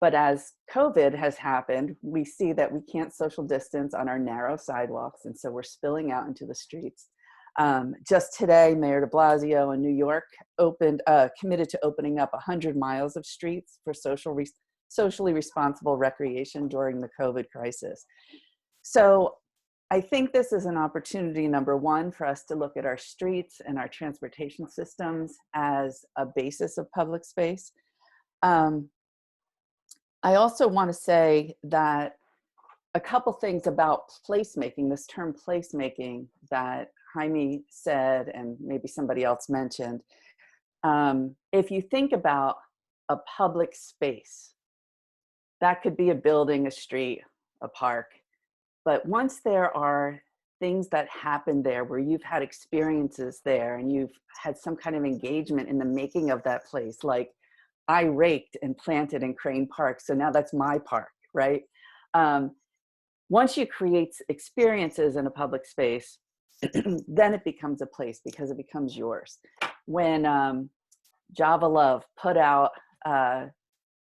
[SPEAKER 10] But as COVID has happened, we see that we can't social distance on our narrow sidewalks, and so we're spilling out into the streets. Just today, Mayor de Blasio in New York committed to opening up 100 miles of streets for socially responsible recreation during the COVID crisis. So I think this is an opportunity, number one, for us to look at our streets and our transportation systems as a basis of public space. I also want to say that a couple things about placemaking, this term placemaking that Jaime said, and maybe somebody else mentioned. If you think about a public space, that could be a building, a street, a park. But once there are things that happen there where you've had experiences there and you've had some kind of engagement in the making of that place, like I raked and planted in Crane Park, so now that's my park, right? Once you create experiences in a public space, then it becomes a place because it becomes yours. When Java Love put out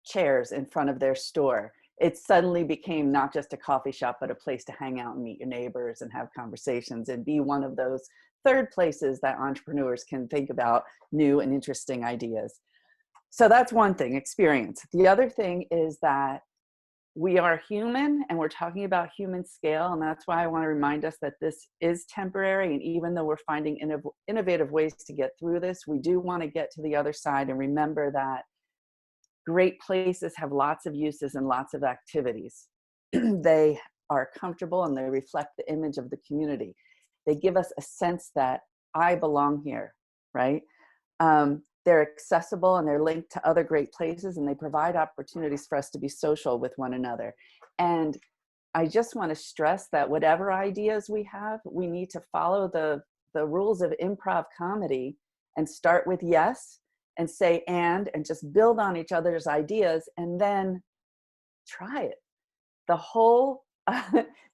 [SPEAKER 10] chairs in front of their store, it suddenly became not just a coffee shop, but a place to hang out and meet your neighbors and have conversations and be one of those third places that entrepreneurs can think about new and interesting ideas. So that's one thing, experience. The other thing is that we are human and we're talking about human scale. And that's why I want to remind us that this is temporary. And even though we're finding innovative ways to get through this, we do want to get to the other side and remember that great places have lots of uses and lots of activities. They are comfortable and they reflect the image of the community. They give us a sense that I belong here, right? They're accessible and they're linked to other great places and they provide opportunities for us to be social with one another. And I just want to stress that whatever ideas we have, we need to follow the rules of improv comedy and start with yes and say and just build on each other's ideas and then try it. The whole,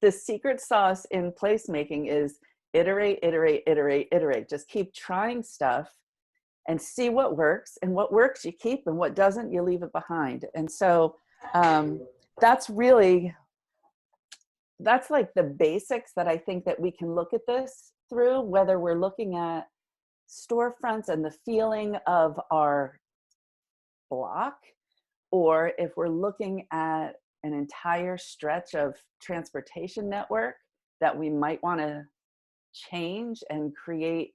[SPEAKER 10] the secret sauce in placemaking is iterate, iterate, iterate, iterate. Just keep trying stuff and see what works, and what works you keep and what doesn't you leave it behind. And so that's like the basics that I think that we can look at this through, whether we're looking at storefronts and the feeling of our block, or if we're looking at an entire stretch of transportation network that we might want to change and create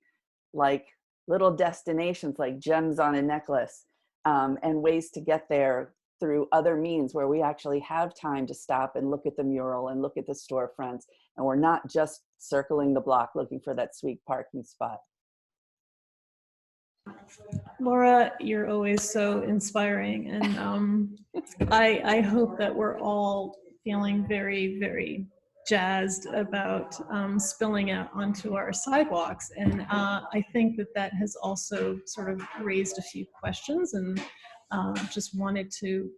[SPEAKER 10] like little destinations, like gems on a necklace, and ways to get there through other means where we actually have time to stop and look at the mural and look at the storefronts, and we're not just circling the block looking for that sweet parking spot.
[SPEAKER 1] Laura, you're always so inspiring, and I hope that we're all feeling very, very jazzed about spilling out onto our sidewalks. And I think that that has also sort of raised a few questions, and just wanted to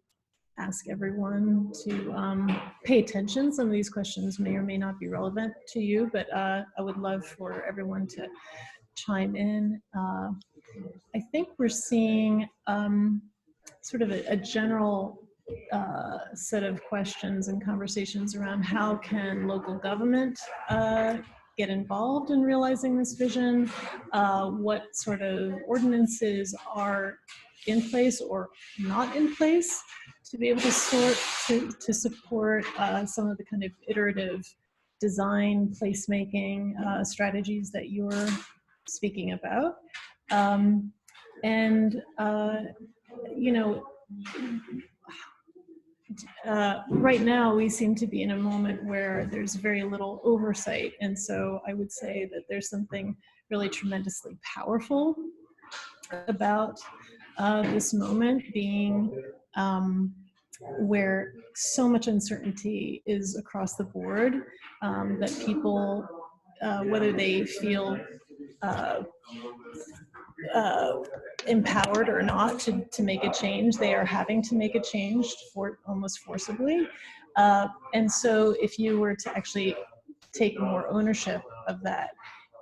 [SPEAKER 1] ask everyone to pay attention. Some of these questions may or may not be relevant to you, but I would love for everyone to chime in. I think we're seeing sort of a general set of questions and conversations around how can local government get involved in realizing this vision, what sort of ordinances are in place or not in place to be able to support some of the kind of iterative design placemaking strategies that you're speaking about. You know, right now we seem to be in a moment where there's very little oversight, and so I would say that there's something really tremendously powerful about this moment being where so much uncertainty is across the board, that people, whether they feel empowered or not to make a change, they are having to make a change almost forcibly. And so if you were to actually take more ownership of that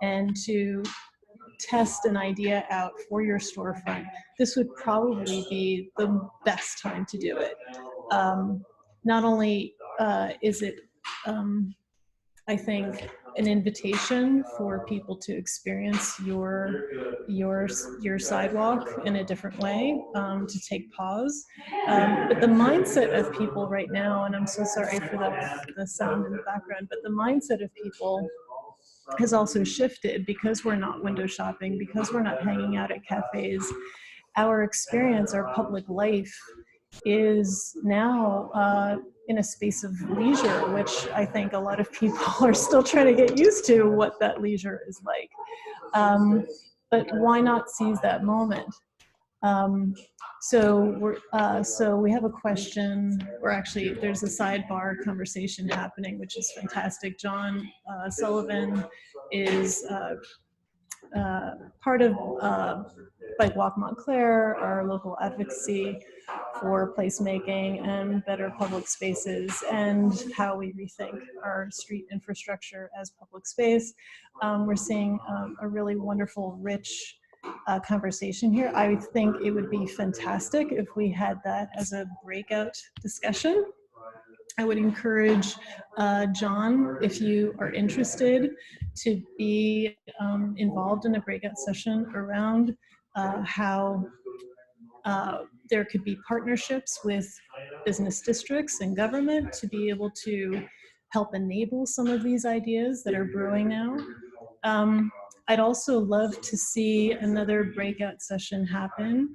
[SPEAKER 1] and to test an idea out for your storefront, this would probably be the best time to do it. Not only is it, I think, an invitation for people to experience your sidewalk in a different way, to take pause. But the mindset of people right now, and I'm so sorry for the sound in the background, but the mindset of people has also shifted because we're not window shopping, because we're not hanging out at cafes. Our experience, our public life is now in a space of leisure, which I think a lot of people are still trying to get used to what that leisure is like. But why not seize that moment? So we have a question, or actually there's a sidebar conversation happening, which is fantastic. John Sullivan is part of Bike Walk Montclair, our local advocacy for placemaking and better public spaces and how we rethink our street infrastructure as public space. We're seeing a really wonderful, rich conversation here. I think it would be fantastic if we had that as a breakout discussion. I would encourage John, if you are interested, to be involved in a breakout session around how there could be partnerships with business districts and government to be able to help enable some of these ideas that are brewing now. I'd also love to see another breakout session happen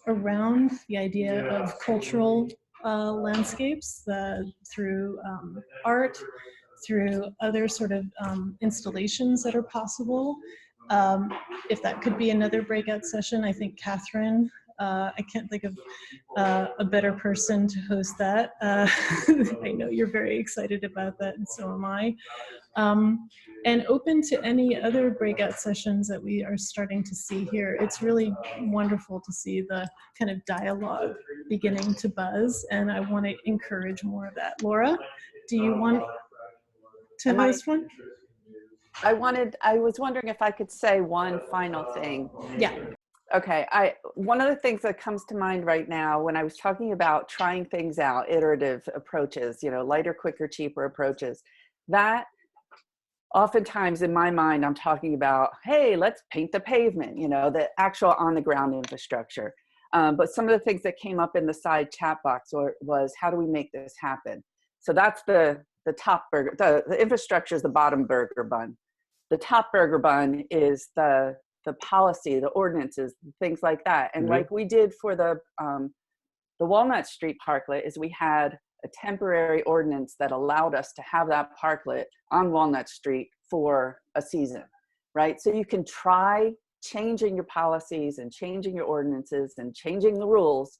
[SPEAKER 1] around the idea of cultural landscapes through art, through other sort of installations that are possible. If that could be another breakout session, I think Catherine, I can't think of a better person to host that. I know you're very excited about that, and so am I. And open to any other breakout sessions that we are starting to see here. It's really wonderful to see the kind of dialogue beginning to buzz, and I want to encourage more of that. Laura, do you want to host one?
[SPEAKER 10] I was wondering if I could say one final thing.
[SPEAKER 1] Yeah.
[SPEAKER 10] Okay, one of the things that comes to mind right now when I was talking about trying things out, iterative approaches, you know, lighter, quicker, cheaper approaches, that oftentimes in my mind, I'm talking about, hey, let's paint the pavement, you know, the actual on the ground infrastructure. But some of the things that came up in the side chat box was how do we make this happen? So that's the top burger, the infrastructure is the bottom burger bun. the top burger bun is the policy, the ordinances, things like that. And like we did for the Walnut Street parklet, is we had a temporary ordinance that allowed us to have that parklet on Walnut Street for a season, right? So you can try changing your policies and changing your ordinances and changing the rules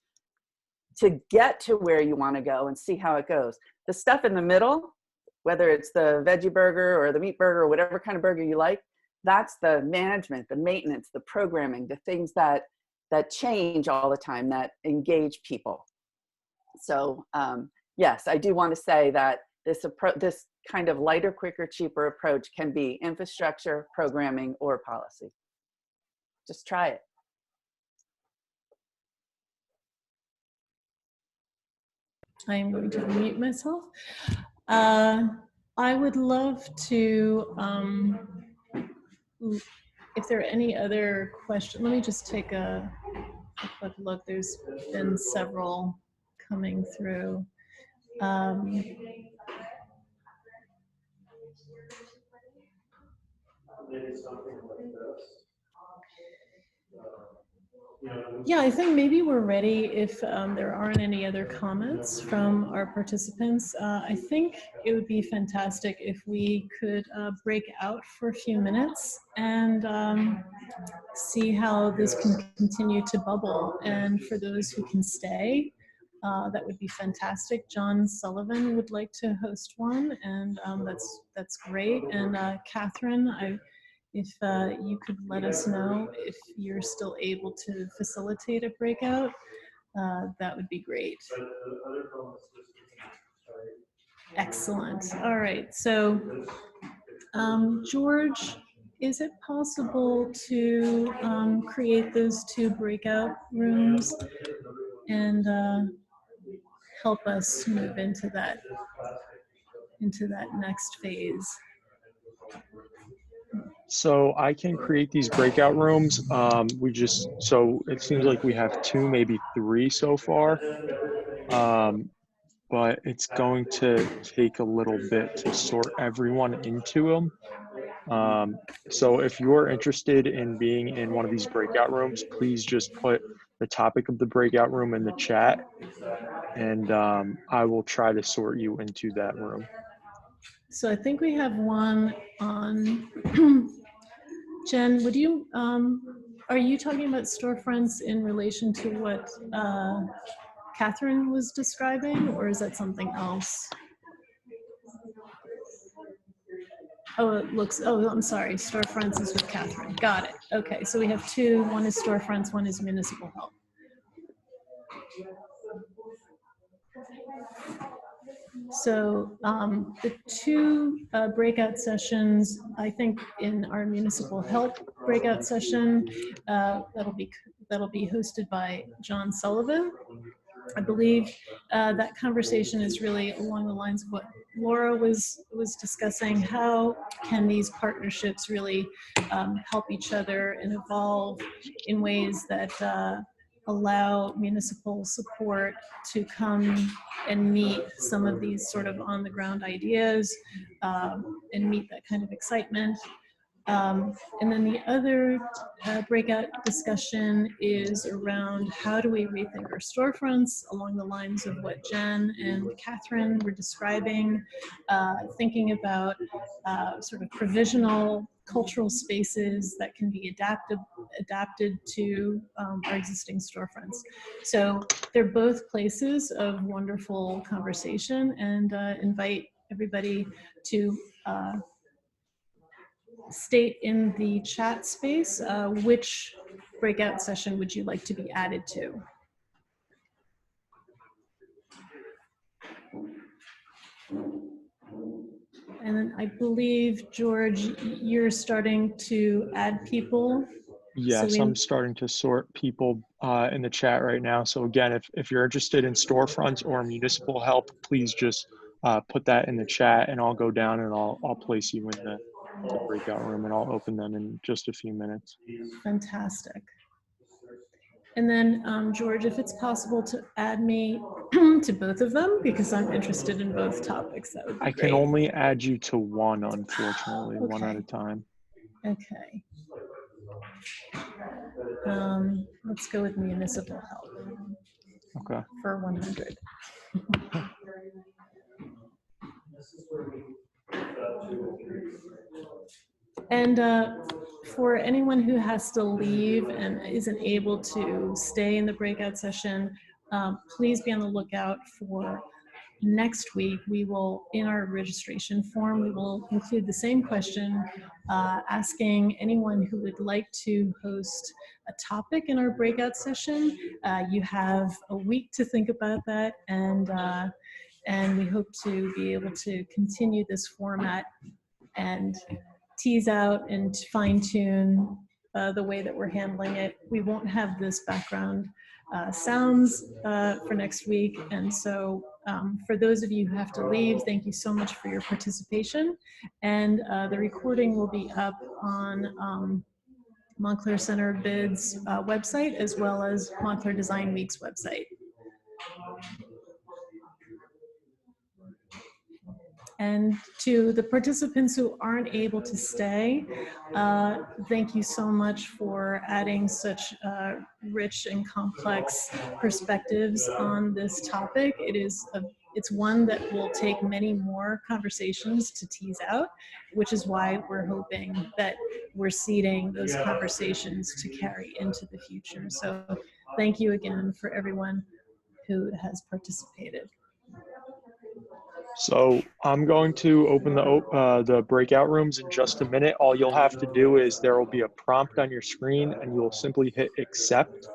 [SPEAKER 10] to get to where you want to go and see how it goes. The stuff in the middle, whether it's the veggie burger or the meat burger or whatever kind of burger you like, that's the management, the maintenance, the programming, the things that change all the time, that engage people. So yes, I do want to say that this kind of lighter, quicker, cheaper approach can be infrastructure, programming, or policy. Just try it.
[SPEAKER 1] I am going to unmute myself. I would love to, if there are any other questions, let me just take a quick look. There's been several coming through. Yeah, I think maybe we're ready if there aren't any other comments from our participants. I think it would be fantastic if we could break out for a few minutes and see how this can continue to bubble. And for those who can stay, that would be fantastic. John Sullivan would like to host one, and that's great. And Catherine, if you could let us know if you're still able to facilitate a breakout, that would be great. Excellent. All right. So, George, is it possible to create those 2 breakout rooms and help us move into that next phase?
[SPEAKER 11] So I can create these breakout rooms. So it seems like we have 2, maybe 3 so far. But it's going to take a little bit to sort everyone into them. So if you're interested in being in one of these breakout rooms, please just put the topic of the breakout room in the chat, and I will try to sort you into that room.
[SPEAKER 1] So I think we have one on. Jen, would you, are you talking about storefronts in relation to what Catherine was describing, or is that something else? Oh, it looks, oh, I'm sorry, storefronts is with Catherine. Got it. Okay, so we have 2, one is storefronts, one is municipal health. So the 2 breakout sessions, I think in our municipal health breakout session, that'll be hosted by John Sullivan. I believe that conversation is really along the lines of what Laura was discussing. How can these partnerships really help each other and evolve in ways that allow municipal support to come and meet some of these sort of on the ground ideas and meet that kind of excitement. And then the other breakout discussion is around how do we rethink our storefronts along the lines of what Jen and Catherine were describing, thinking about sort of provisional cultural spaces that can be adapted to our existing storefronts. So they're both places of wonderful conversation, and invite everybody to state in the chat space which breakout session would you like to be added to. And I believe, George, you're starting to add people.
[SPEAKER 11] Yes, I'm starting to sort people in the chat right now. So again, if you're interested in storefronts or municipal help, please just put that in the chat, and I'll go down and I'll place you in the breakout room, and I'll open them in just a few minutes.
[SPEAKER 1] Fantastic. And then George, if it's possible to add me to both of them, because I'm interested in both topics, that would be great.
[SPEAKER 11] I can only add you to one, unfortunately, okay. One at a time.
[SPEAKER 1] Okay. Let's go with municipal help
[SPEAKER 11] Okay.
[SPEAKER 1] for 100. And for anyone who has to leave and isn't able to stay in the breakout session, please be on the lookout for next week. We will, in our registration form, we will include the same question asking anyone who would like to host a topic in our breakout session. You have a week to think about that, and we hope to be able to continue this format and tease out and fine tune the way that we're handling it. We won't have this background sounds for next week. And so for those of you who have to leave, thank you so much for your participation. And the recording will be up on Montclair Center Bids website, as well as Montclair Design Week's website. And to the participants who aren't able to stay, thank you so much for adding such rich and complex perspectives on this topic. It's one that will take many more conversations to tease out, which is why we're hoping that we're seeding those conversations to carry into the future. So thank you again for everyone who has participated.
[SPEAKER 11] So I'm going to open the breakout rooms in just a minute. All you'll have to do is there will be a prompt on your screen and you'll simply hit accept,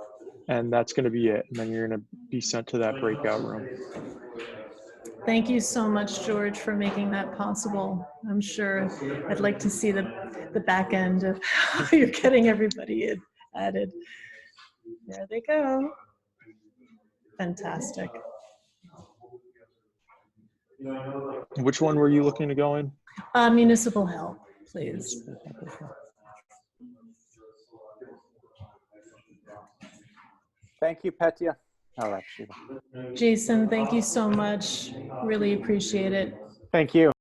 [SPEAKER 11] and that's going to be it. And then you're going to be sent to that breakout room.
[SPEAKER 1] Thank you so much, George, for making that possible. I'm sure I'd like to see the back end of how you're getting everybody added. There they go. Fantastic.
[SPEAKER 11] Which one were you looking to go in?
[SPEAKER 1] Municipal help, please.
[SPEAKER 4] Thank you, Petia. Oh, actually.
[SPEAKER 1] Jason, thank you so much. Really appreciate it.
[SPEAKER 4] Thank you.